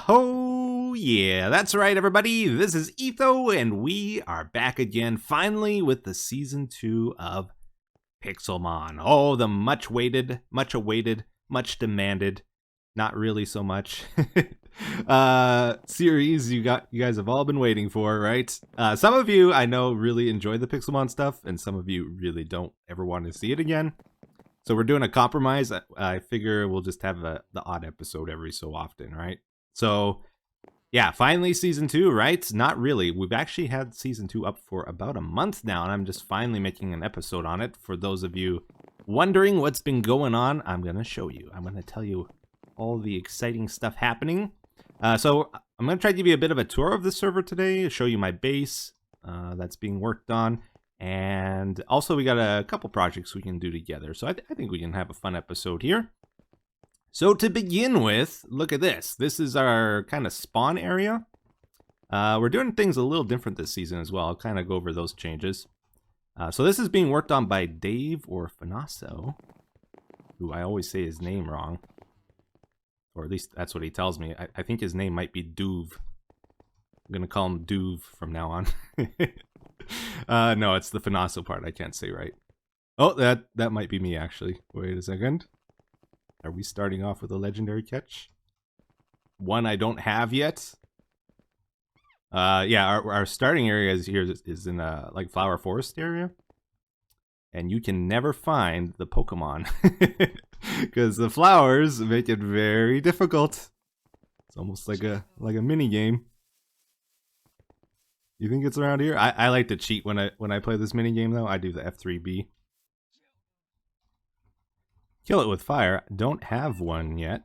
Oh, yeah, that's right, everybody. This is Etho, and we are back again, finally, with the Season 2 of Pixelmon. Oh, the much-awaited, much demanded, not really so much, series you guys have all been waiting for, right? Some of you, I know, really enjoy the Pixelmon stuff, and some of you really don't ever want to see it again. So we're doing a compromise. I figure we'll just have the odd episode every so often, right? So, yeah, finally Season 2, right? Not really. We've actually had Season 2 up for about a month now, and I'm just finally making an episode on it. For those of you wondering what's been going on, I'm going to show you. I'm going to tell you all the exciting stuff happening. So I'm going to try to give you a bit of a tour of the server today, show you my base that's being worked on. And also we got a couple projects we can do together. So I think we can have a fun episode here. So to begin with, look at this. This is our kind of spawn area. We're doing things a little different this season as well. I'll kind of go over those changes. So this is being worked on by Dave or Fanasso, who I always say his name wrong. Or at least that's what he tells me. I think his name might be Duve. I'm going to call him Duve from now on. No, it's the Fanasso part I can't say right. Oh, that might be me actually. Wait a second. Are we starting off with a legendary catch? One I don't have yet. Yeah, our starting area is in a like flower forest area, and you can never find the Pokemon because the flowers make it very difficult. It's almost like a mini game. You think it's around here? I like to cheat when I play this mini game though. I do the F3B. Kill it with fire. Don't have one yet.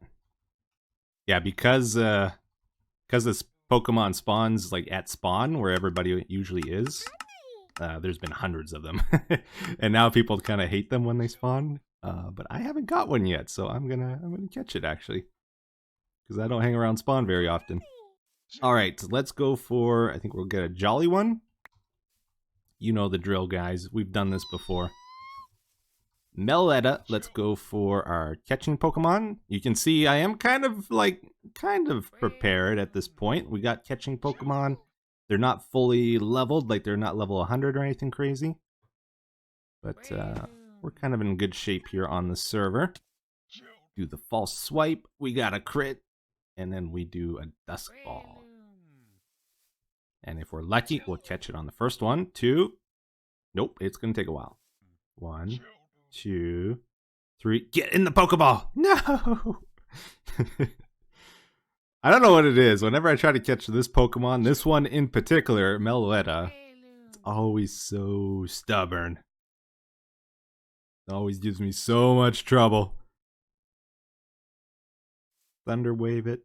Yeah, because this Pokemon spawns like at spawn where everybody usually is. There's been hundreds of them, and now people kind of hate them when they spawn. But I haven't got one yet, so I'm gonna catch it actually, because I don't hang around spawn very often. All right, let's go for. I think we'll get a Jolly one. You know the drill, guys. We've done this before. Meletta, let's go for our catching Pokemon. You can see I am kind of prepared at this point. We got catching Pokemon. They're not fully leveled, like they're not level 100 or anything crazy. But we're kind of in good shape here on the server. Do the false swipe, we got a crit, and then we do a Dusk Ball. And if we're lucky, we'll catch it on the first one. 2. Nope, it's gonna take a while. 1, 2, 3. Get in the Pokeball! No! I don't know what it is. Whenever I try to catch this Pokemon, this one in particular, Meloetta, it's always so stubborn. It always gives me so much trouble. Thunder Wave it.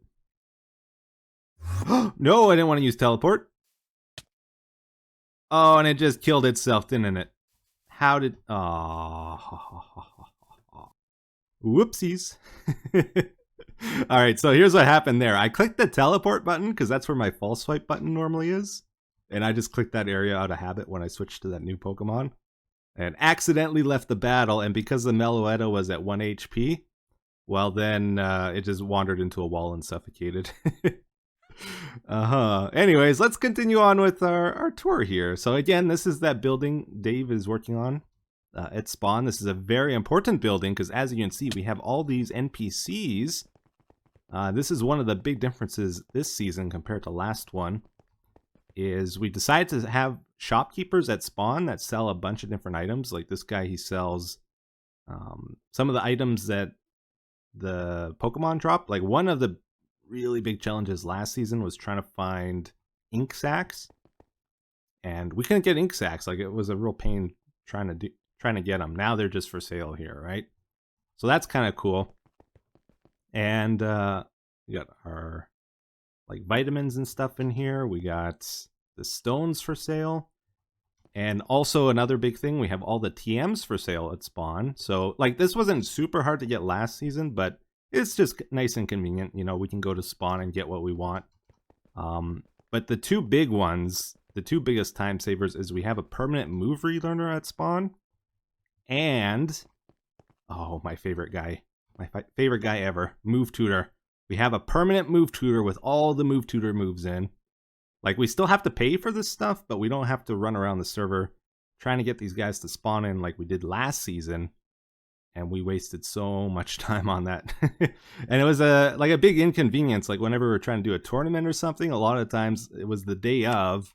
No, I didn't want to use Teleport. Oh, and it just killed itself, didn't it? How did... Oh. Whoopsies. Alright, so here's what happened there. I clicked the teleport button, because that's where my false swipe button normally is. And I just clicked that area out of habit when I switched to that new Pokemon. And accidentally left the battle, and because the Meloetta was at 1 HP, well then it just wandered into a wall and suffocated. Anyways, let's continue on with our tour here. So again, this is that building Dave is working on at spawn. This is a very important building because as you can see, we have all these NPCs. This is one of the big differences this season compared to last one, is we decided to have shopkeepers at spawn that sell a bunch of different items. Like this guy, he sells some of the items that the Pokemon drop. Like one of the really big challenges last season was trying to find ink sacks, and we couldn't get ink sacks. Like it was a real pain trying to get them. Now they're just for sale here, right? So that's kind of cool. And we got our like vitamins and stuff in here. We got the stones for sale, and also another big thing, we have all the TMs for sale at spawn. So like this wasn't super hard to get last season, but it's just nice and convenient. You know, we can go to spawn and get what we want. But the two big ones, the two biggest time savers, is we have a permanent move relearner at spawn, and oh, my favorite guy ever, Move Tutor. We have a permanent move tutor with all the move tutor moves in. Like, we still have to pay for this stuff, but we don't have to run around the server trying to get these guys to spawn in like we did last season. And we wasted so much time on that. And it was a big inconvenience. Like, whenever we were trying to do a tournament or something, a lot of times it was the day of,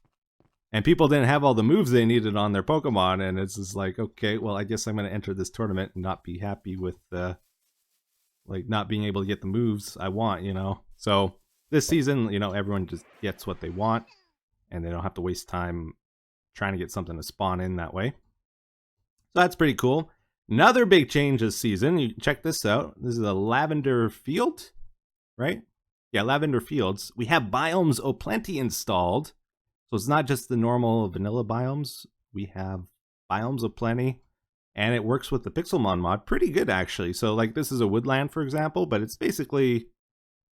and people didn't have all the moves they needed on their Pokemon, and it's just like, okay, well, I guess I'm going to enter this tournament and not be happy with, like, not being able to get the moves I want, you know? So, this season, you know, everyone just gets what they want, and they don't have to waste time trying to get something to spawn in that way. So that's pretty cool. Another big change this season, you check this out. This is a lavender field, right? Yeah, lavender fields. We have biomes o'plenty installed. So it's not just the normal vanilla biomes. We have biomes o'plenty. And it works with the Pixelmon mod pretty good, actually. So, like, this is a woodland, for example, but it's basically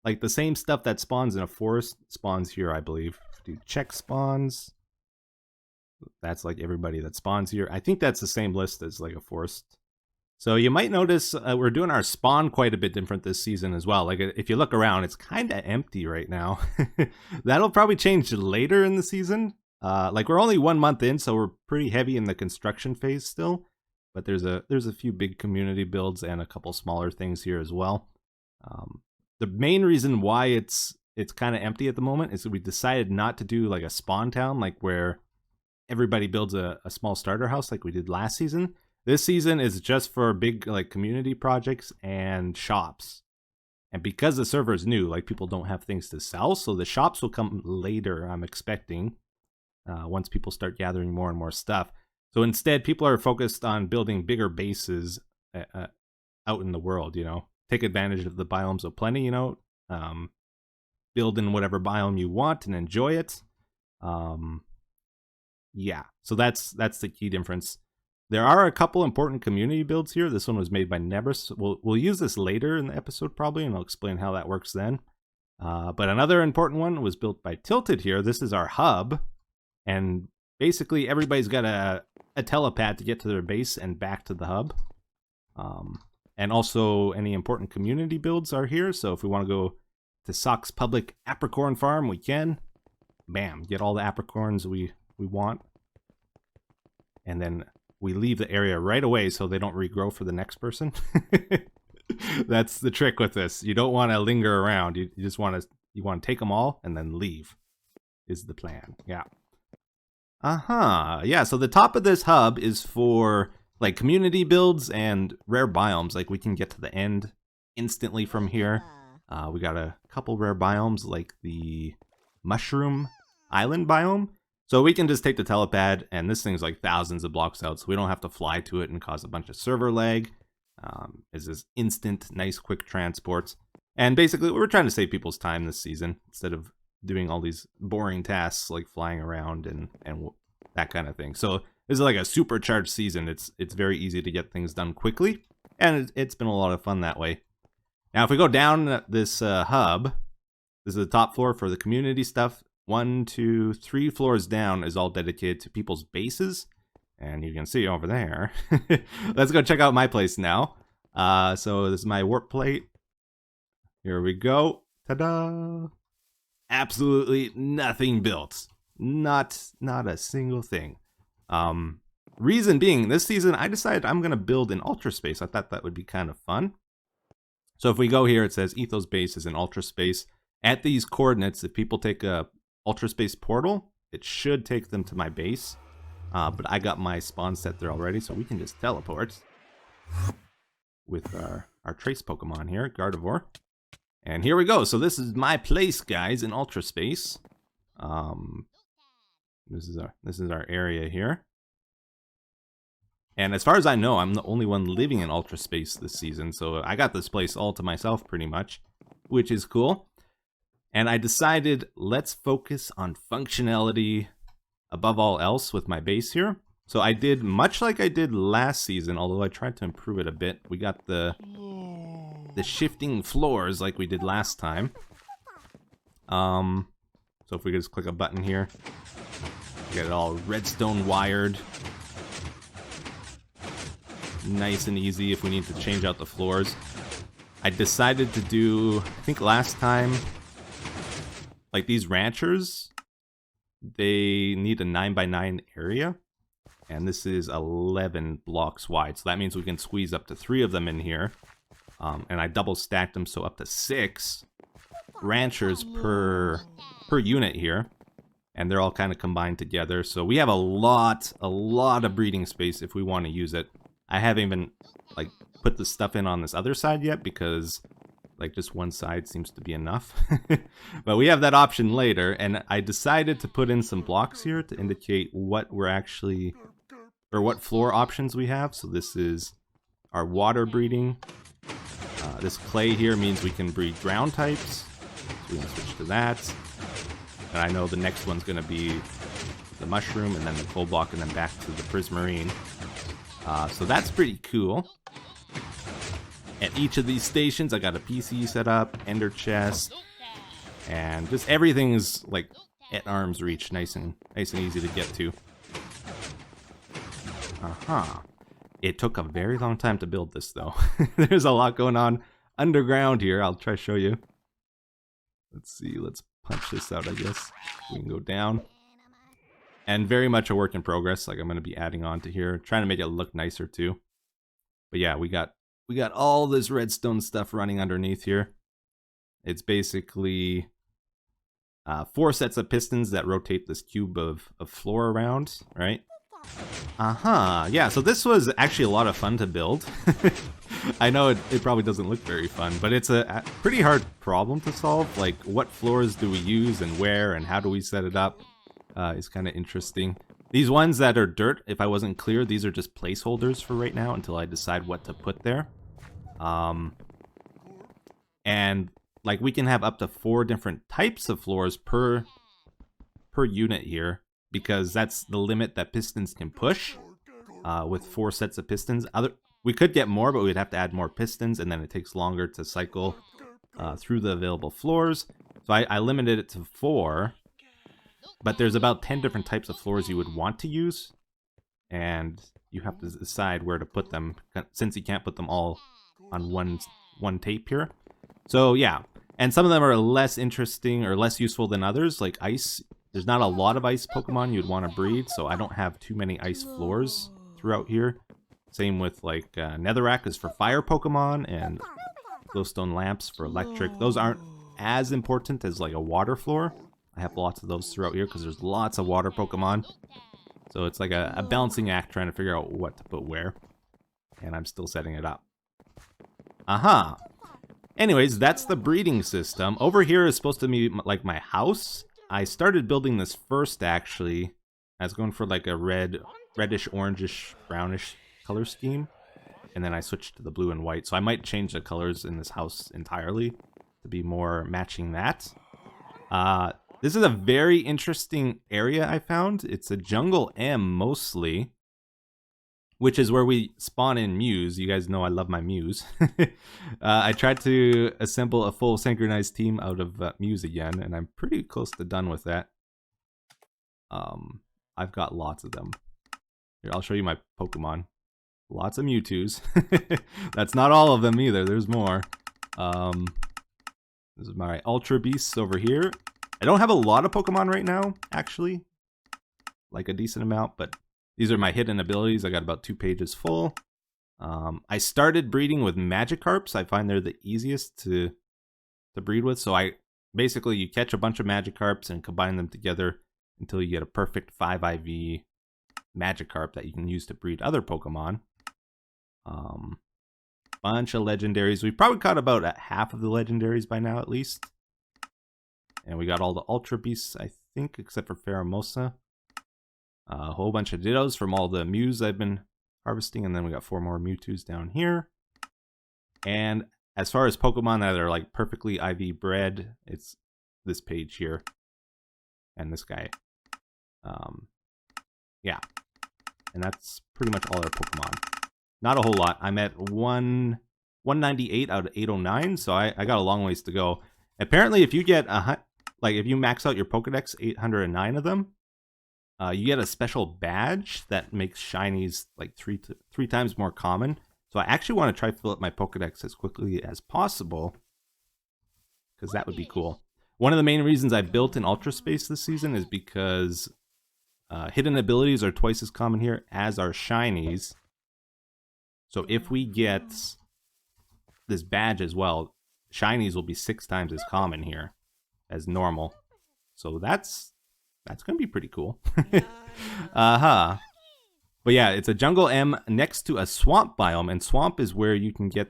like the same stuff that spawns in a forest spawns here, I believe. Do check spawns. That's like everybody that spawns here. I think that's the same list as like a forest. So you might notice we're doing our spawn quite a bit different this season as well. Like, if you look around, it's kind of empty right now. That'll probably change later in the season. Like, we're only 1 month in, so we're pretty heavy in the construction phase still. But there's a few big community builds and a couple smaller things here as well. The main reason why it's kind of empty at the moment is that we decided not to do like a spawn town, like where everybody builds a small starter house like we did last season. This season is just for big like community projects and shops. And because the server is new, like, people don't have things to sell, so the shops will come later, I'm expecting, once people start gathering more and more stuff. So instead, people are focused on building bigger bases out in the world, you know. Take advantage of the biomes o'plenty, you know. Build in whatever biome you want and enjoy it. Yeah, so that's the key difference. There are a couple important community builds here. This one was made by Nebris. We'll use this later in the episode probably, and I'll explain how that works then. But another important one was built by Tilted here. This is our hub, and basically everybody's got a telepad to get to their base and back to the hub. And also any important community builds are here, so if we want to go to Sock's Public Apricorn Farm, we can. Bam, get all the apricorns we want. And then we leave the area right away so they don't regrow for the next person. That's the trick with this. You don't want to linger around. You just want to take them all and then leave is the plan. Yeah. Yeah, so the top of this hub is for like community builds and rare biomes. Like, we can get to the end instantly from here. We got a couple rare biomes like the Mushroom Island biome. So we can just take the telepad, and this thing's like thousands of blocks out, so we don't have to fly to it and cause a bunch of server lag. It's this instant, nice, quick transports. And basically, we're trying to save people's time this season, instead of doing all these boring tasks like flying around and that kind of thing. So this is like a supercharged season. It's very easy to get things done quickly, and it's been a lot of fun that way. Now, if we go down this hub, this is the top floor for the community stuff. 1, 2, 3 floors down is all dedicated to people's bases. And you can see over there. Let's go check out my place now. So this is my warp plate. Here we go. Ta-da! Absolutely nothing built. Not a single thing. Reason being, this season I decided I'm going to build in Ultra Space. I thought that would be kind of fun. So if we go here, it says Etho's base is in Ultra Space. At these coordinates, if people take a Ultra Space portal, it should take them to my base. But I got my spawn set there already, so we can just teleport with our trace Pokemon here, Gardevoir. And here we go. So this is my place, guys, in Ultra Space. This is our area here. And as far as I know, I'm the only one living in Ultra Space this season, so I got this place all to myself pretty much, which is cool. And I decided, let's focus on functionality above all else with my base here. So I did much like I did last season, although I tried to improve it a bit. We got the shifting floors like we did last time. So if we could just click a button here, get it all redstone wired. Nice and easy if we need to change out the floors. I decided to do, I think last time, like these ranchers, they need a 9x9 area. And this is 11 blocks wide. So that means we can squeeze up to 3 of them in here. And I double stacked them, so up to 6 ranchers per unit here. And they're all kind of combined together. So we have a lot of breeding space if we want to use it. I haven't even like put the stuff in on this other side yet because like just one side seems to be enough. But we have that option later, and I decided to put in some blocks here to indicate what we're actually, or what floor options we have. So this is our water breeding. This clay here means we can breed ground types. So we can switch to that. And I know the next one's going to be the mushroom, and then the coal block, and then back to the prismarine. So that's pretty cool. At each of these stations, I got a PC set up, ender chest, and just everything's like at arm's reach, nice and easy to get to. It took a very long time to build this, though. There's a lot going on underground here. I'll try to show you. Let's see. Let's punch this out, I guess. We can go down. And very much a work in progress. Like, I'm going to be adding on to here, trying to make it look nicer too. But yeah, we got all this redstone stuff running underneath here. It's basically 4 sets of pistons that rotate this cube of floor around, right? Yeah, so this was actually a lot of fun to build. I know it probably doesn't look very fun, but it's a pretty hard problem to solve. Like, what floors do we use and where and how do we set it up? Is kind of interesting. These ones that are dirt, if I wasn't clear, these are just placeholders for right now until I decide what to put there. And like we can have up to 4 different types of floors per unit here, because that's the limit that pistons can push with 4 sets of pistons. We could get more, but we'd have to add more pistons, and then it takes longer to cycle through the available floors. So I limited it to 4, but there's about 10 different types of floors you would want to use, and you have to decide where to put them, since you can't put them all on one tape here. So yeah, and some of them are less interesting or less useful than others, like ice. There's not a lot of ice Pokemon you'd want to breed, so I don't have too many ice floors throughout here. Same with like Netherrack is for fire Pokemon, and glowstone lamps for electric. Those aren't as important as like a water floor. I have lots of those throughout here because there's lots of water Pokemon. So it's like a balancing act trying to figure out what to put where. And I'm still setting it up. Anyways, that's the breeding system. Over here is supposed to be like my house. I started building this first, actually. I was going for like a reddish, orangish, brownish color scheme. And then I switched to the blue and white. So I might change the colors in this house entirely to be more matching that. This is a very interesting area I found. It's a jungle M mostly, which is where we spawn in Mews. You guys know I love my Mews. I tried to assemble a full synchronized team out of Mews again, and I'm pretty close to done with that. I've got lots of them. Here, I'll show you my Pokemon. Lots of Mewtwo's. That's not all of them either. There's more. This is my Ultra Beasts over here. I don't have a lot of Pokemon right now, actually. Like a decent amount, but these are my hidden abilities. I got about 2 pages full. I started breeding with Magikarps. I find they're the easiest to breed with. So basically you catch a bunch of Magikarps and combine them together until you get a perfect 5 IV Magikarp that you can use to breed other Pokemon. Bunch of legendaries. We've probably caught about half of the legendaries by now, at least. And we got all the Ultra Beasts, I think, except for Pheromosa. A whole bunch of Dittos from all the Mews I've been harvesting, and then we got 4 more Mewtwo's down here. And as far as Pokemon that are like perfectly IV bred, it's this page here. And this guy. Yeah. And that's pretty much all our Pokemon. Not a whole lot. I'm at 198 out of 809, so I got a long ways to go. Apparently, if you get if you max out your Pokedex, 809 of them, you get a special badge that makes shinies like three times more common. So I actually want to try to fill up my Pokedex as quickly as possible, because that would be cool. One of the main reasons I built an Ultra Space this season is because hidden abilities are twice as common here as are shinies. So if we get this badge as well, shinies will be 6 times as common here as normal. So that's going to be pretty cool. But yeah, it's a Jungle M next to a swamp biome, and swamp is where you can get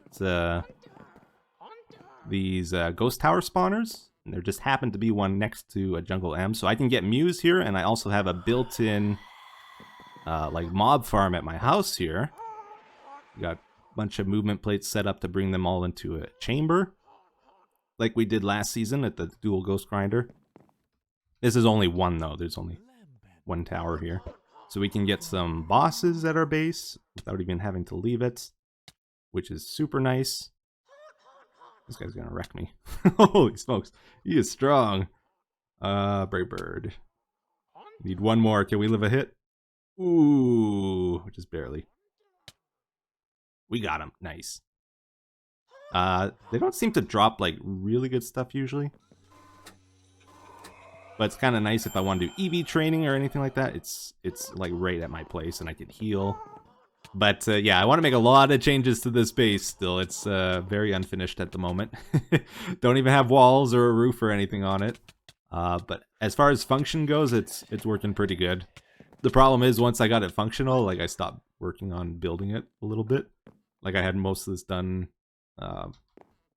these ghost tower spawners. And there just happened to be one next to a Jungle M, so I can get Mews here, and I also have a built-in like mob farm at my house here. We got a bunch of movement plates set up to bring them all into a chamber, like we did last season at the dual ghost grinder. This is only one though, there's only one tower here. So we can get some bosses at our base without even having to leave it, which is super nice. This guy's gonna wreck me. Holy smokes, he is strong. Brave Bird. Need one more, can we live a hit? Ooh, just barely. We got him, nice. They don't seem to drop like really good stuff usually. But it's kind of nice if I want to do EV training or anything like that. It's like right at my place and I can heal. But yeah, I want to make a lot of changes to this base still. It's very unfinished at the moment. Don't even have walls or a roof or anything on it. But as far as function goes, it's working pretty good. The problem is once I got it functional, like I stopped working on building it a little bit. Like I had most of this done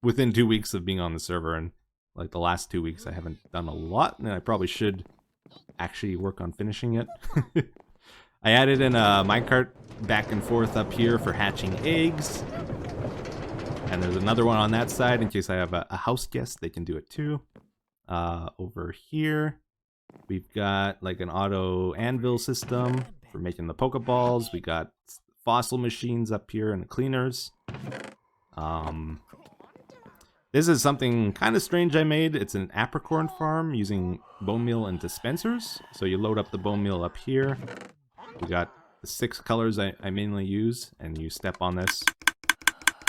within 2 weeks of being on the server, and like the last 2 weeks I haven't done a lot, and I probably should actually work on finishing it. I added in a minecart back and forth up here for hatching eggs. And there's another one on that side in case I have a house guest, they can do it too. Over here, we've got like an auto anvil system for making the Pokeballs. We got fossil machines up here and the cleaners. This is something kind of strange I made. It's an apricorn farm using bone meal and dispensers. So you load up the bone meal up here. We got the 6 colors I mainly use, and you step on this.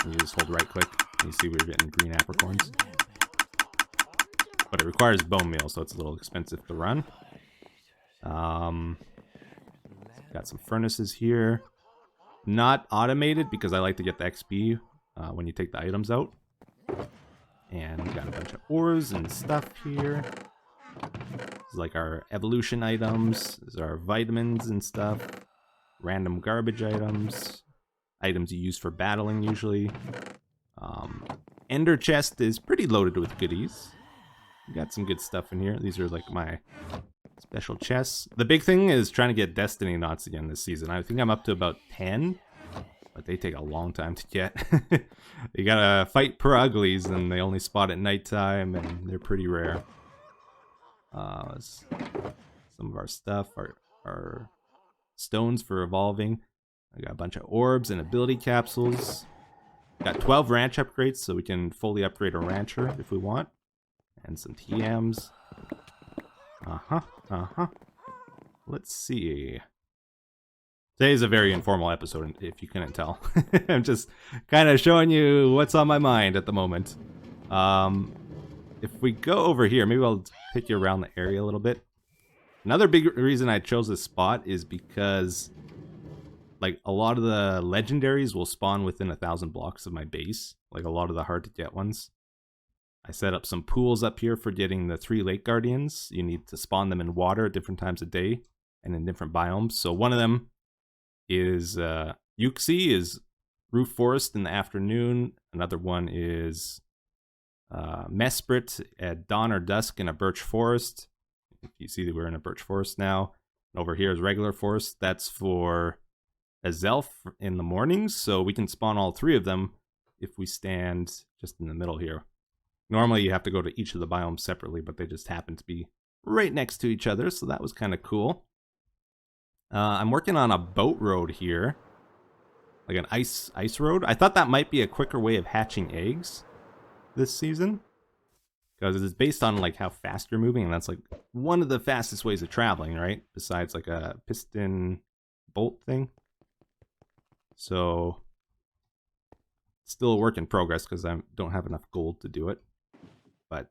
And you just hold right click, and you see we're getting green apricorns. But it requires bone meal, so it's a little expensive to run. Got some furnaces here. Not automated because I like to get the XP when you take the items out. And we got a bunch of ores and stuff here. This is like our evolution items. These are our vitamins and stuff. Random garbage items. Items you use for battling usually. Ender chest is pretty loaded with goodies. We got some good stuff in here. These are like my special chests. The big thing is trying to get destiny knots again this season. I think I'm up to about 10. But they take a long time to get. You gotta fight per uglies, and they only spot at nighttime, and they're pretty rare. Some of our stuff, our stones for evolving. I got a bunch of orbs and ability capsules. Got 12 ranch upgrades, so we can fully upgrade a rancher if we want. And some TMs. Let's see. Today's a very informal episode, if you couldn't tell. I'm just kind of showing you what's on my mind at the moment. If we go over here, maybe I'll take you around the area a little bit. Another big reason I chose this spot is because like a lot of the legendaries will spawn within 1,000 blocks of my base. Like a lot of the hard to get ones. I set up some pools up here for getting the 3 lake guardians. You need to spawn them in water at different times of day and in different biomes. So one of them is Yuxi is Roof Forest in the afternoon. Another one is Mesprit at dawn or dusk in a birch forest. If you see that we're in a birch forest now. Over here is regular forest. That's for a Zelf in the mornings. So we can spawn all 3 of them if we stand just in the middle here. Normally you have to go to each of the biomes separately, but they just happen to be right next to each other. So that was kind of cool. I'm working on a boat road here, like an ice road. I thought that might be a quicker way of hatching eggs this season, because it's based on like how fast you're moving, and that's like one of the fastest ways of traveling, right? Besides like a piston bolt thing. So Still a work in progress because I don't have enough gold to do it. But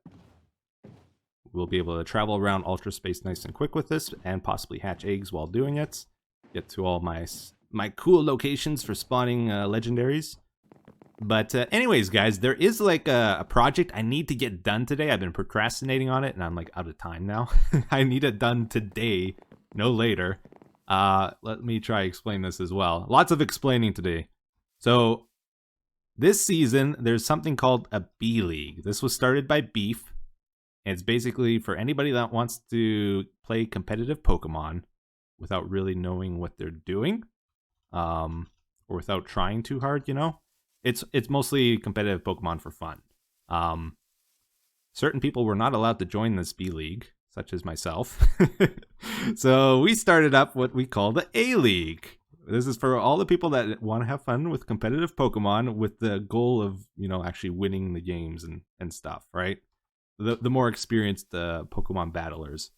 we'll be able to travel around Ultra Space nice and quick with this, and possibly hatch eggs while doing it. Get to all my cool locations for spawning legendaries. But anyways, guys, there is like a project I need to get done today. I've been procrastinating on it, and I'm like out of time now. I need it done today, no later. Let me try explain this as well. Lots of explaining today. So this season, there's something called a B League. This was started by Beef. And it's basically for anybody that wants to play competitive Pokemon without really knowing what they're doing, or without trying too hard, you know. It's mostly competitive Pokemon for fun. Certain people were not allowed to join this B League, such as myself. So we started up what we call the A League. This is for all the people that want to have fun with competitive Pokemon with the goal of, you know, actually winning the games and stuff, right? The more experienced Pokemon battlers.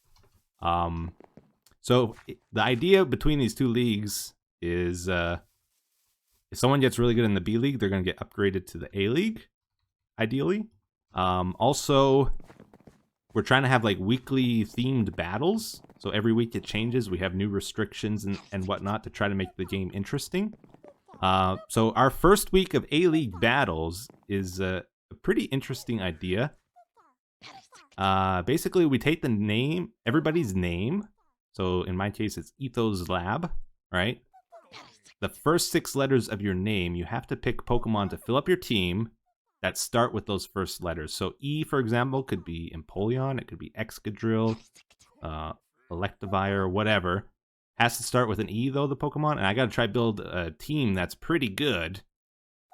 So the idea between these two leagues is if someone gets really good in the B League, they're going to get upgraded to the A League, ideally. Also, we're trying to have like weekly themed battles. So every week it changes. We have new restrictions and whatnot to try to make the game interesting. So our first week of A League battles is a pretty interesting idea. Basically, we take the name, everybody's name. So in my case, it's Etho's Lab, right? The first 6 letters of your name, you have to pick Pokemon to fill up your team that start with those first letters. So E, for example, could be Empoleon, it could be Excadrill, Electivire, whatever. Has to start with an E, though, the Pokemon. And I gotta try to build a team that's pretty good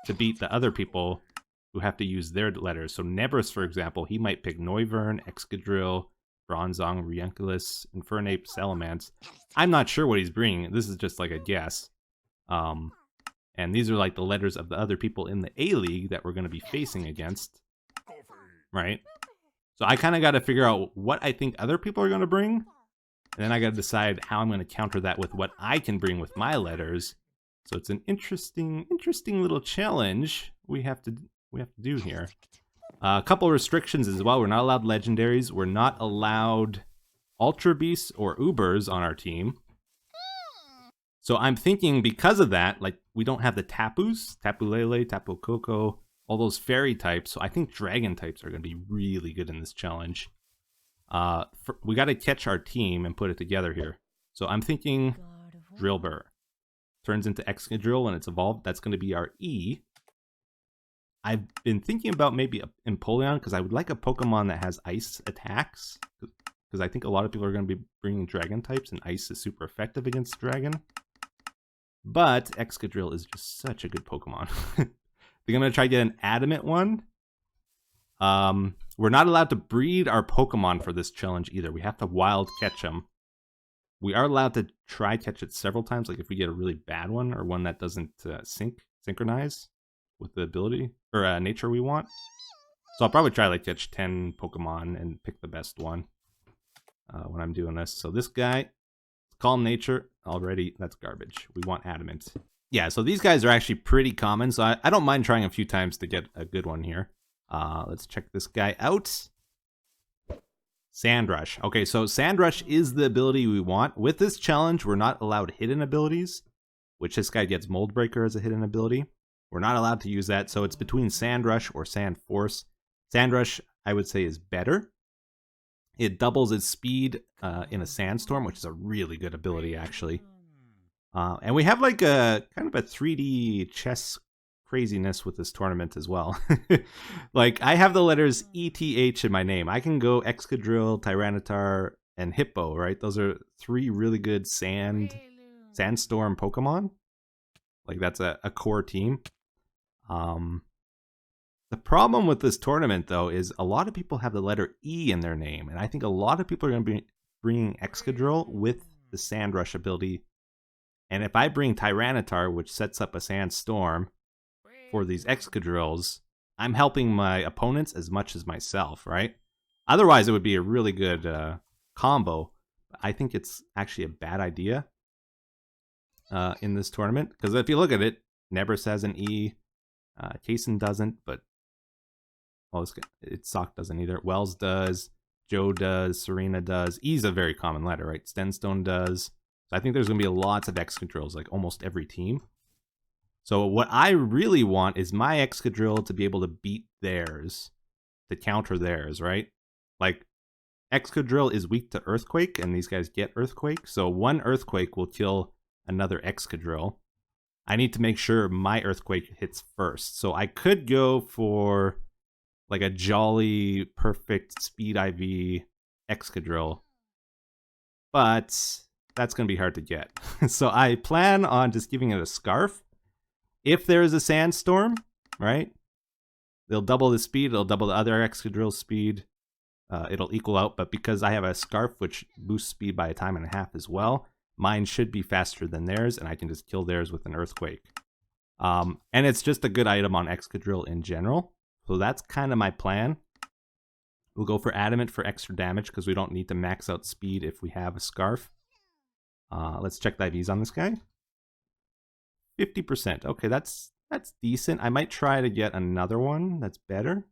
to beat the other people who have to use their letters. So Nebris, for example, he might pick Noivern, Excadrill, Bronzong, Riunculus, Infernape, Salamence. I'm not sure what he's bringing. This is just like a guess. And these are like the letters of the other people in the A League that we're going to be facing against, right? So I kind of got to figure out what I think other people are going to bring, and then I got to decide how I'm going to counter that with what I can bring with my letters. So it's an interesting little challenge we have to do here. A couple restrictions as well. We're not allowed legendaries. We're not allowed Ultra Beasts or Ubers on our team. So I'm thinking because of that, like we don't have the Tapus, Tapu Lele, Tapu Koko, all those fairy types. So I think dragon types are going to be really good in this challenge. We got to catch our team and put it together here. So I'm thinking Drillbur turns into Excadrill and it's evolved. That's going to be our E. I've been thinking about maybe Empoleon because I would like a Pokemon that has ice attacks. Because I think a lot of people are going to be bringing dragon types and ice is super effective against dragon. But Excadrill is just such a good Pokemon. They're going to try to get an adamant one. We're not allowed to breed our Pokemon for this challenge either. We have to wild catch them. We are allowed to try catch it several times, like if we get a really bad one or one that doesn't synchronize with the ability or nature we want. So I'll probably try like catch 10 Pokemon and pick the best one when I'm doing this. So this guy, Calm Nature, already, that's garbage. We want Adamant. Yeah, so these guys are actually pretty common, so I don't mind trying a few times to get a good one here. Let's check this guy out. Sandrush. Okay, so Sandrush is the ability we want. With this challenge, we're not allowed hidden abilities, which this guy gets Mold Breaker as a hidden ability. We're not allowed to use that, so it's between Sandrush or Sand Force. Sandrush, I would say, is better. It doubles its speed in a Sandstorm, which is a really good ability, actually. And we have like a kind of a 3D chess craziness with this tournament as well. Like, I have the letters ETH in my name. I can go Excadrill, Tyranitar, and Hippo, right? Those are 3 really good Sandstorm Pokemon. Like, that's a core team. The problem with this tournament, though, is a lot of people have the letter E in their name, and I think a lot of people are going to be bringing Excadrill with the Sandrush ability. And if I bring Tyranitar, which sets up a Sandstorm for these Excadrills, I'm helping my opponents as much as myself, right? Otherwise, it would be a really good combo. I think it's actually a bad idea in this tournament, because if you look at it, Nebris has an E, Kason doesn't, but Sock doesn't either. Wells does. Joe does. Serena does. E's a very common letter, right? Stenstone does. So I think there's going to be lots of Excadrills, like almost every team. So what I really want is my Excadrill to be able to beat theirs, to counter theirs, right? Like, Excadrill is weak to Earthquake, and these guys get Earthquake. So one Earthquake will kill another Excadrill. I need to make sure my Earthquake hits first. So I could go for like a jolly, perfect speed IV Excadrill, but that's going to be hard to get. So I plan on just giving it a Scarf. If there is a Sandstorm, right, they'll double the speed, it'll double the other Excadrill's speed. It'll equal out, but because I have a Scarf, which boosts speed by 1.5 times as well, mine should be faster than theirs, and I can just kill theirs with an Earthquake. And it's just a good item on Excadrill in general. So that's kind of my plan. We'll go for Adamant for extra damage, because we don't need to max out speed if we have a Scarf. Let's check the IVs on this guy. 50%. Okay, that's decent. I might try to get another one that's better.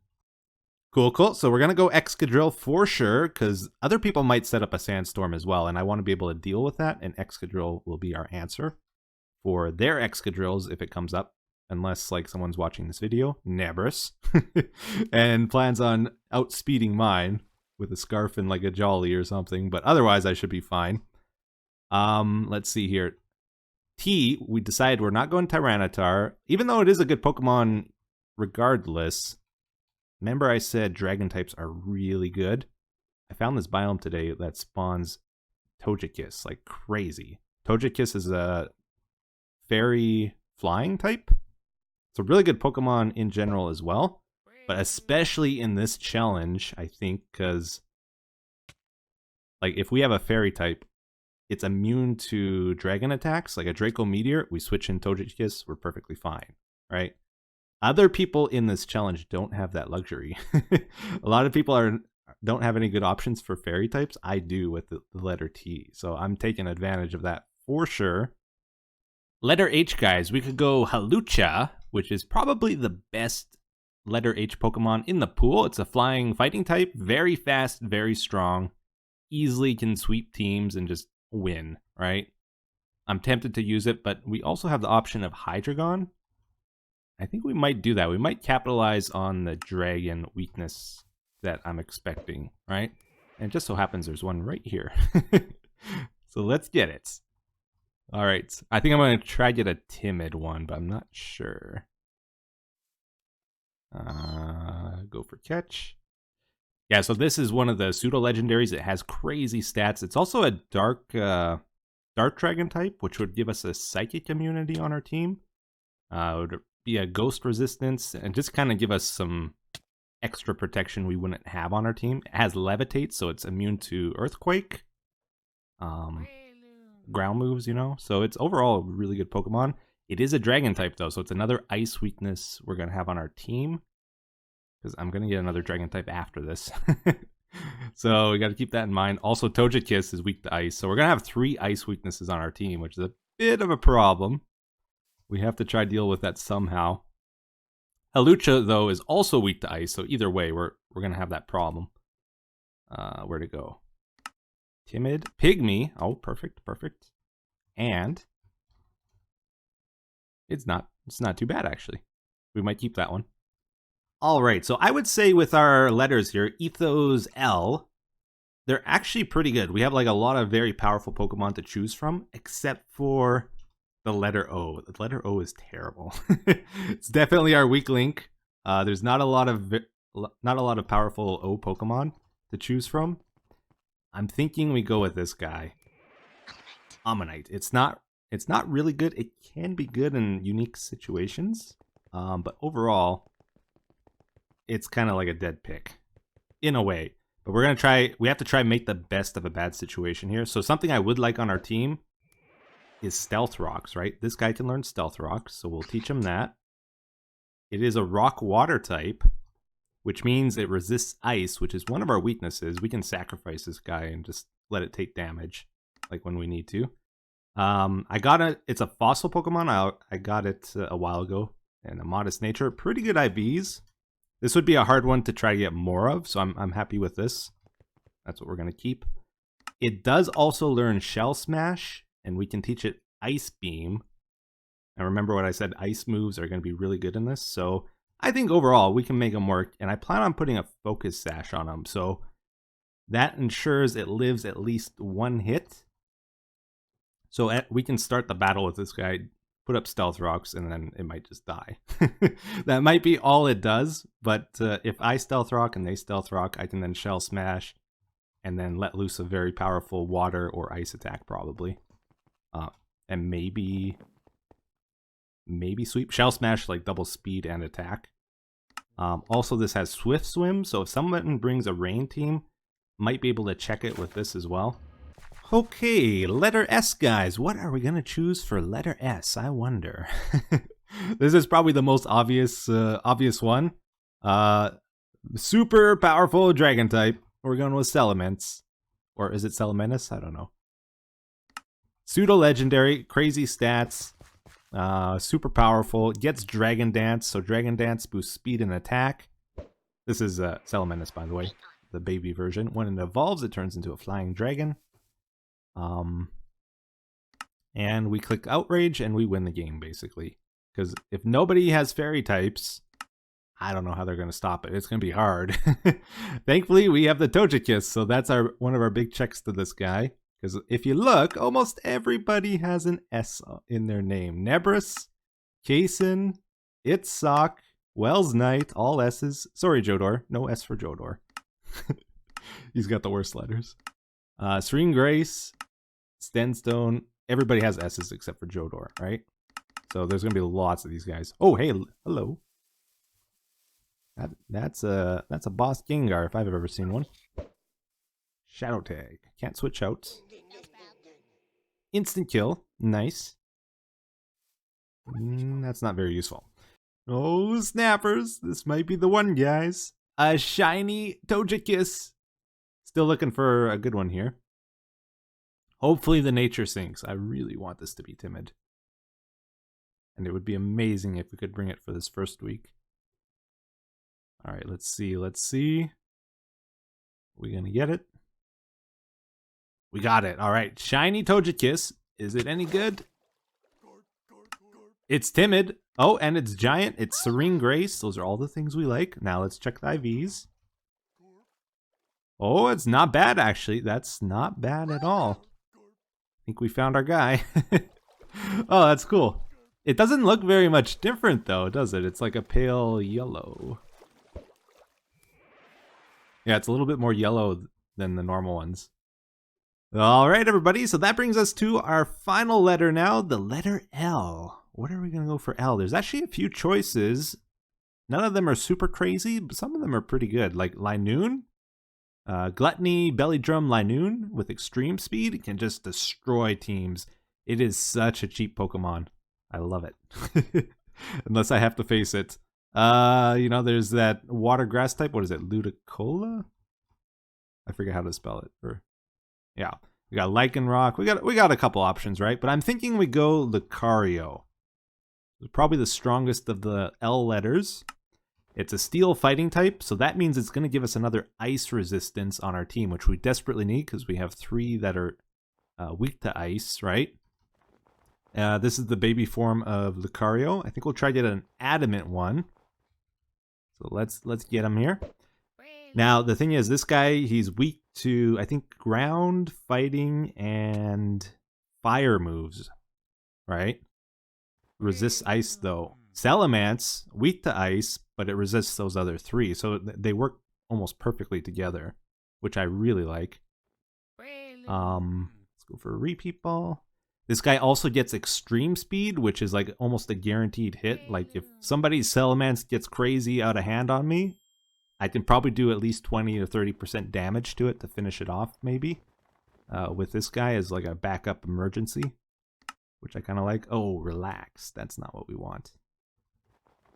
Cool, cool. So we're going to go Excadrill for sure, because other people might set up a Sandstorm as well, and I want to be able to deal with that, and Excadrill will be our answer for their Excadrills if it comes up, unless like someone's watching this video, Nabris, and plans on outspeeding mine with a Scarf and like a Jolly or something, but otherwise I should be fine. Let's see here. T, we decided we're not going Tyranitar, even though it is a good Pokemon regardless. Remember I said Dragon types are really good? I found this biome today that spawns Togekiss like crazy. Togekiss is a fairy flying type. It's a really good Pokemon in general as well, but especially in this challenge, I think, because like if we have a fairy type, it's immune to dragon attacks, like a Draco Meteor. We switch in Togekiss, we're perfectly fine, right? Other people in this challenge don't have that luxury. A lot of people don't have any good options for fairy types. I do with the letter T, so I'm taking advantage of that for sure. Letter H, guys, we could go Halucha, which is probably the best letter H Pokemon in the pool. It's a flying fighting type, very fast, very strong, easily can sweep teams and just win, right? I'm tempted to use it, but we also have the option of Hydreigon. I think we might do that. We might capitalize on the dragon weakness that I'm expecting, right? And it just so happens there's one right here. So let's get it. All right. I think I'm going to try to get a timid one, but I'm not sure. Go for catch. Yeah, so this is one of the pseudo-legendaries. It has crazy stats. It's also a dark dragon type, which would give us a psychic immunity on our team. It would be a ghost resistance and just kind of give us some extra protection we wouldn't have on our team. It has levitate, so it's immune to earthquake, ground moves, you know. So it's overall a really good Pokemon. It is a dragon type though, so it's another ice weakness we're gonna have on our team, because I'm gonna get another dragon type after this. So we got to keep that in mind. Also, Togekiss is weak to ice, so we're gonna have 3 ice weaknesses on our team, which is a bit of a problem. We have to try to deal with that somehow. Halucha, though, is also weak to ice, so either way, we're going to have that problem. Where to go? Timid. Pygmy. Oh, perfect, perfect. And it's not too bad, actually. We might keep that one. All right, so I would say with our letters here, Etho's L, they're actually pretty good. We have like a lot of very powerful Pokemon to choose from, except for the letter O. The letter O is terrible. It's definitely our weak link. There's not a lot of powerful O Pokemon to choose from. I'm thinking we go with this guy, Ammonite. It's not really good. It can be good in unique situations, but overall, it's kind of like a dead pick in a way. But we're gonna try. We have to try and make the best of a bad situation here. So something I would like on our team is Stealth Rocks, right? This guy can learn Stealth Rocks, so we'll teach him that. It is a Rock Water type, which means it resists ice, which is one of our weaknesses. We can sacrifice this guy and just let it take damage, like when we need to. It's a fossil Pokemon. I got it a while ago. and a modest nature. Pretty good IVs. This would be a hard one to try to get more of, so I'm happy with this. That's what we're going to keep. It does also learn Shell Smash, and we can teach it Ice Beam. And remember what I said, ice moves are going to be really good in this. So I think overall we can make them work, and I plan on putting a Focus Sash on them. So that ensures it lives at least one hit. So we can start the battle with this guy, put up Stealth Rocks, and then it might just die. That might be all it does, but if I Stealth Rock and they Stealth Rock, I can then Shell Smash and then let loose a very powerful water or ice attack probably. And maybe sweep. Shell Smash like double speed and attack. Also this has Swift Swim, so if someone brings a rain team, might be able to check it with this as well. Okay, letter S, guys. What are we going to choose for letter S? I wonder. This is probably the most obvious one. Super powerful dragon type. We're going with Salamence. Or is it Salamentus? I don't know. Pseudo-legendary, crazy stats. Super powerful. Gets Dragon Dance, so Dragon Dance boosts speed and attack. This is Salamentus, by the way. The baby version. When it evolves, it turns into a flying dragon. And we click Outrage and we win the game, basically. Because if nobody has fairy types, I don't know how they're going to stop it. It's going to be hard. Thankfully, we have the Togekiss, so that's one of our big checks to this guy. Because if you look, almost everybody has an S in their name. Nebris, Kason, Itzok, Wells Knight, all S's. Sorry, Jodor. No S for Jodor. He's got the worst letters. Serene Grace, Stenstone, everybody has S's except for Jodor, right? So there's going to be lots of these guys. Oh, hey, hello. That's a boss Gengar if I've ever seen one. Shadow Tag. Can't switch out. Instant kill. Nice. That's not very useful. Oh, snappers. This might be the one, guys. A shiny Togekiss. Still looking for a good one here. Hopefully the nature sinks. I really want this to be timid. And it would be amazing if we could bring it for this first week. Alright, let's see. We gonna get it? We got it. Alright, shiny Togekiss. Is it any good? It's timid. Oh, and it's giant. It's Serene Grace. Those are all the things we like. Now let's check the IVs. Oh, it's not bad, actually. That's not bad at all. I think we found our guy. Oh, that's cool. It doesn't look very much different, though, does it? It's like a pale yellow. Yeah, it's a little bit more yellow than the normal ones. All right, everybody. So that brings us to our final letter now, the letter L. What are we going to go for L? There's actually a few choices. None of them are super crazy, but some of them are pretty good. Like Linoon. Gluttony, Belly Drum, Linoon with extreme speed can just destroy teams. It is such a cheap Pokemon. I love it. Unless I have to face it. You know, there's that water grass type. What is it? Ludicolo? I forget how to spell it. Yeah. We got Lycanroc. We got a couple options, right? But I'm thinking we go Lucario. It's probably the strongest of the L letters. It's a steel fighting type, so that means it's going to give us another ice resistance on our team, which we desperately need because we have 3 that are weak to ice, right? This is the baby form of Lucario. I think we'll try to get an adamant one. So let's get him here. Now, the thing is, this guy, he's weak to, I think, ground, fighting, and fire moves, right? Resists ice, though. Salamence, weak to ice, but it resists those other 3. So they work almost perfectly together, which I really like. Let's go for a repeat ball. This guy also gets extreme speed, which is like almost a guaranteed hit. Like if somebody's Salamence gets crazy out of hand on me, I can probably do at least 20 to 30% damage to it to finish it off, maybe. With this guy as like a backup emergency, which I kind of like. Oh, relax. That's not what we want.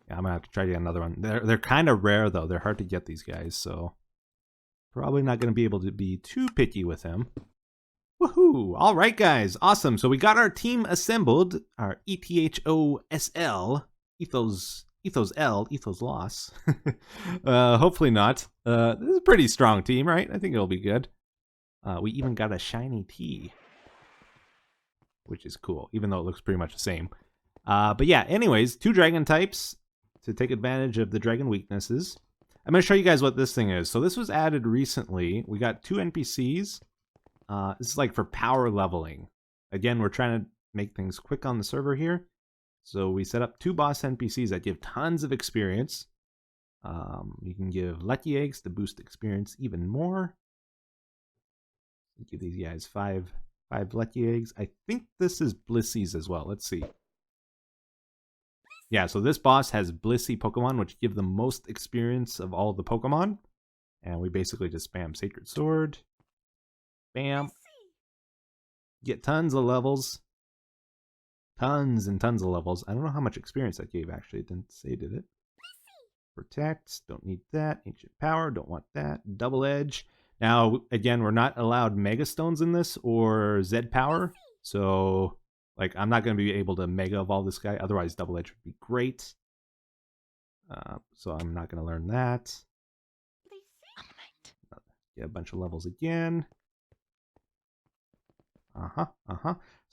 Yeah, I'm gonna have to try to get another one. They're kind of rare though. They're hard to get, these guys, so probably not gonna be able to be too picky with him. Woohoo! All right, guys, awesome. So we got our team assembled. Our ETHOSL, Etho's loss. Hopefully not. This is a pretty strong team, right? I think it'll be good. We even got a shiny T, which is cool, even though it looks pretty much the same. But yeah, anyways, 2 dragon types to take advantage of the dragon weaknesses. I'm going to show you guys what this thing is. So this was added recently. We got 2 NPCs. This is like for power leveling. Again, we're trying to make things quick on the server here. So we set up 2 boss NPCs that give tons of experience. You can give lucky eggs to boost experience even more. Give these guys 5 lucky eggs. I think this is Blissy's as well. Let's see. Yeah, so this boss has Blissey Pokemon, which give the most experience of all the Pokemon. And we basically just spam Sacred Sword. Bam. Get tons of levels. Tons and tons of levels. I don't know how much experience that gave, actually. It didn't say, did it? Protect. Don't need that. Ancient Power. Don't want that. Double Edge. Now, again, we're not allowed Mega Stones in this or Z Power. So, like, I'm not going to be able to Mega Evolve this guy. Otherwise, Double Edge would be great. So I'm not going to learn that. Get a bunch of levels again.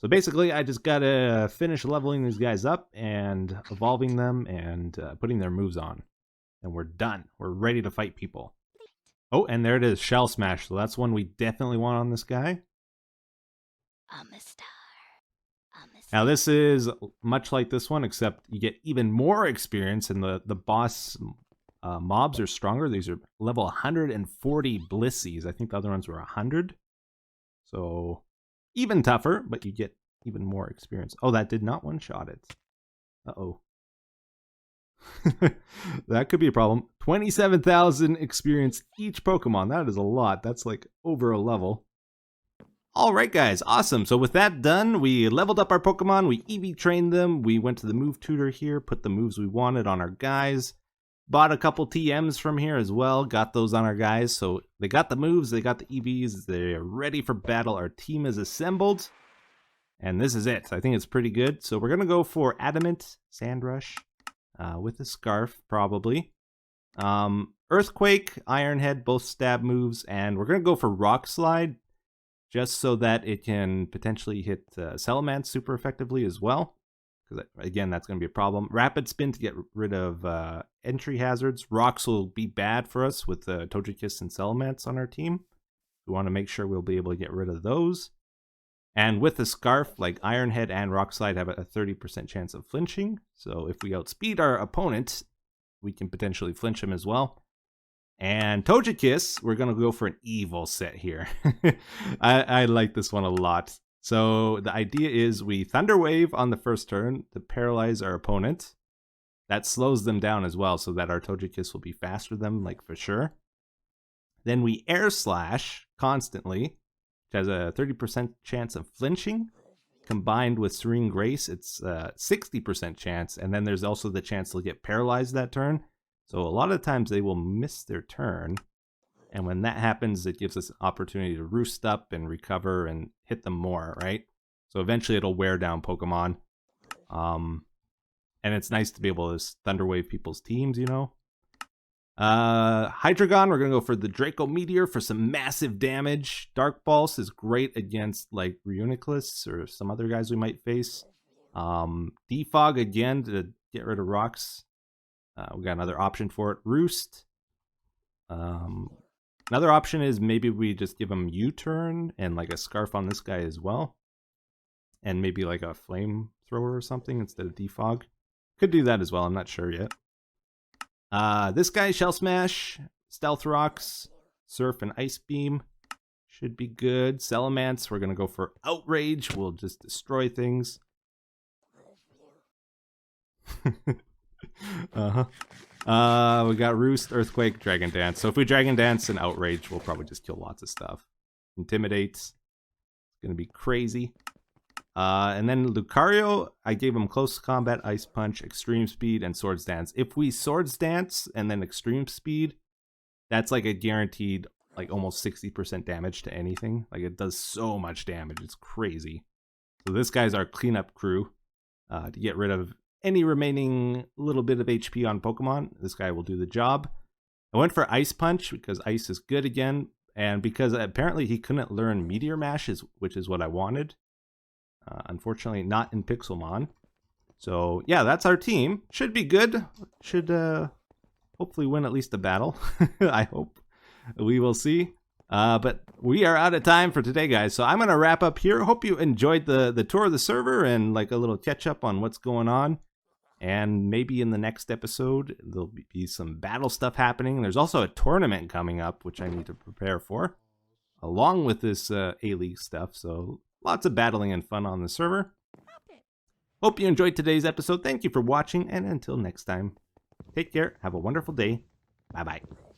So basically, I just gotta finish leveling these guys up and evolving them and putting their moves on. And we're done. We're ready to fight people. Oh, and there it is, Shell Smash. So that's one we definitely want on this guy. Now this is much like this one, except you get even more experience and the boss mobs are stronger. These are level 140 Blissies. I think the other ones were 100. So even tougher, but you get even more experience. Oh, that did not one-shot it. Uh-oh. That could be a problem. 27,000 experience each Pokemon. That is a lot. That's like over a level. All right, guys. Awesome. So with that done, we leveled up our Pokemon. We EV trained them. We went to the move tutor here, put the moves we wanted on our guys. Bought a couple TMs from here as well. Got those on our guys. So they got the moves. They got the EVs. They're ready for battle. Our team is assembled. And this is it. I think it's pretty good. So we're going to go for Adamant, Sandrush, with a Scarf, probably. Earthquake, Ironhead, both stab moves. And we're going to go for Rock Slide, just so that it can potentially hit Salamence super effectively as well. Because, again, that's going to be a problem. Rapid Spin to get rid of entry hazards. Rocks will be bad for us with Togekiss and Salamence on our team. We want to make sure we'll be able to get rid of those. And with the Scarf, like Ironhead and Rock Slide have a 30% chance of flinching. So if we outspeed our opponent, we can potentially flinch him as well. And Togekiss, we're going to go for an evil set here. I like this one a lot. So the idea is we Thunder Wave on the first turn to paralyze our opponent. That slows them down as well, so that our Togekiss will be faster than them, like for sure. Then we Air Slash constantly, which has a 30% chance of flinching. Combined with Serene Grace, it's a 60% chance. And then there's also the chance they'll get paralyzed that turn. So a lot of times they will miss their turn. And when that happens, it gives us an opportunity to roost up and recover and hit them more, right? So eventually it'll wear down Pokemon. And it's nice to be able to Thunder Wave people's teams, you know? Hydreigon, we're going to go for the Draco Meteor for some massive damage. Dark Pulse is great against like Reuniclus or some other guys we might face. Defog again to get rid of rocks. We got another option for it. Roost. Another option is maybe we just give him U-turn and like a Scarf on this guy as well. And maybe like a Flamethrower or something instead of Defog. Could do that as well, I'm not sure yet. This guy, Shell Smash, Stealth Rocks, Surf and Ice Beam. Should be good. Salamence, we're going to go for Outrage. We'll just destroy things. We got Roost, Earthquake, Dragon Dance. So if we Dragon Dance and Outrage, we'll probably just kill lots of stuff. Intimidates. It's going to be crazy. And then Lucario, I gave him Close Combat, Ice Punch, Extreme Speed, and Swords Dance. If we Swords Dance and then Extreme Speed, that's like a guaranteed like almost 60% damage to anything. Like it does so much damage. It's crazy. So this guy's our cleanup crew to get rid of any remaining little bit of HP on Pokemon, this guy will do the job. I went for Ice Punch because Ice is good again, and because apparently he couldn't learn Meteor Mash, which is what I wanted. Unfortunately, not in Pixelmon. So yeah, that's our team. Should be good. Should hopefully win at least a battle. I hope. We will see. But we are out of time for today, guys. So I'm going to wrap up here. Hope you enjoyed the tour of the server and like a little catch up on what's going on. And maybe in the next episode, there'll be some battle stuff happening. There's also a tournament coming up, which I need to prepare for, along with this A-League stuff. So lots of battling and fun on the server. Hope you enjoyed today's episode. Thank you for watching, and until next time, take care. Have a wonderful day. Bye-bye.